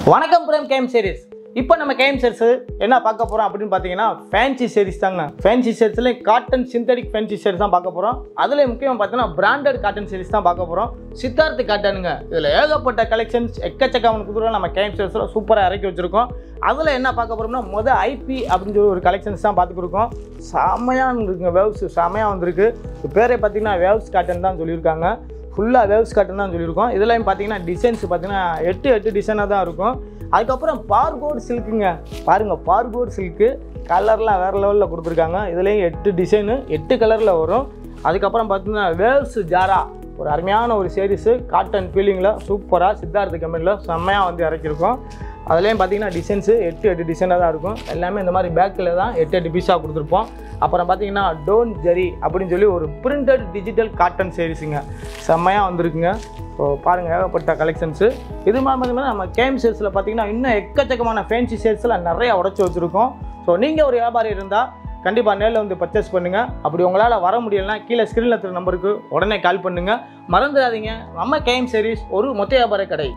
வணக்கம் frame game series. இப்போ நம்ம கேம் சீரிஸ் என்ன பார்க்க போகிறோம் அப்படின்னு பார்த்தீங்கன்னா ஃபேன்சி சீரிஸ் தாங்க. ஃபேன்சி சீரிஸ்ல காட்டன் சிந்தடிக் ஃபேன்சி சீரிஸ் தான் பார்க்க போகிறோம். அதில் முக்கியமாக பார்த்தீங்கன்னா பிராண்டட் காட்டன் சீரிஸ் தான் பார்க்க போகிறோம். சித்தார்த் காட்டனுங்க. இதில் ஏகப்பட்ட கலெக்ஷன்ஸ் எக்கச்சக்கமான குதிரை நம்ம கேம் சீரிஸில் சூப்பராக இறக்கி வச்சுருக்கோம். அதில் என்ன பார்க்க போகிறோம்னா ஐபி அப்படின்னு சொல்லி ஒரு கலெக்ஷன்ஸ் தான் பார்த்துக்கிருக்கோம். செம்மையாக இருக்குங்க. வேவ்ஸ் செம்மையாக வந்திருக்கு. பேரே பார்த்தீங்கன்னா வேவ்ஸ் காட்டன் தான் சொல்லியிருக்காங்க. ஃபுல்லாக வேவ்ஸ் காட்டன் தான் சொல்லியிருக்கோம். இதெல்லாம் பார்த்தீங்கன்னா டிசைன்ஸ் பார்த்தீங்கன்னா எட்டு டிசைனாக தான் இருக்கும். அதுக்கப்புறம் பார்கோட் சில்க்குங்க. பாருங்கள், பார்கோட் சில்க்கு கலர்லாம் வேறு லெவலில் கொடுத்துருக்காங்க. இதுலேயும் 8 டிசைனு 8 கலரில் வரும். அதுக்கப்புறம் பார்த்தீங்கன்னா வேவ்ஸ் ஜாரா ஒரு அருமையான ஒரு சீரிஸு காட்டன் ஃபீலிங்கில் சூப்பராக சித்தார்த் கம்பெனியில் செம்மையாக வந்து இறக்கியிருக்கோம். அதுலேயும் பார்த்தீங்கன்னா டிசைன்ஸு 8 டிசைனாக தான் இருக்கும். எல்லாமே இந்த மாதிரி பேக்கில் தான் 8 பீஸாக கொடுத்துருப்போம். அப்புறம் பார்த்தீங்கன்னா டோன் ஜெரி அப்படின்னு சொல்லி ஒரு பிரிண்டட் டிஜிட்டல் காட்டன் சீரிஸுங்க செம்மையாக வந்திருக்குங்க. ஸோ பாருங்கள், ஏகப்பட்ட கலெக்ஷன்ஸு. இது மாதிரி பார்த்தீங்கன்னா நம்ம கேம் சேல்ஸில் பார்த்தீங்கன்னா இன்னும் எக்கச்சக்கமான ஃபேன்சி சேல்ஸில் நிறையா உடச்சி வச்சுருக்கோம். ஸோ நீங்கள் ஒரு வியாபாரி இருந்தால் கண்டிப்பாக நேரில் வந்து பர்ச்சேஸ் பண்ணுங்கள். அப்படி உங்களால் வர முடியலைன்னா கீழே ஸ்க்ரீனில் இருக்கிற நம்பருக்கு உடனே கால் பண்ணுங்கள். மறந்துடாதீங்க, நம்ம கேம் சீரிஸ் ஒரு மொத்த வியாபார கடை.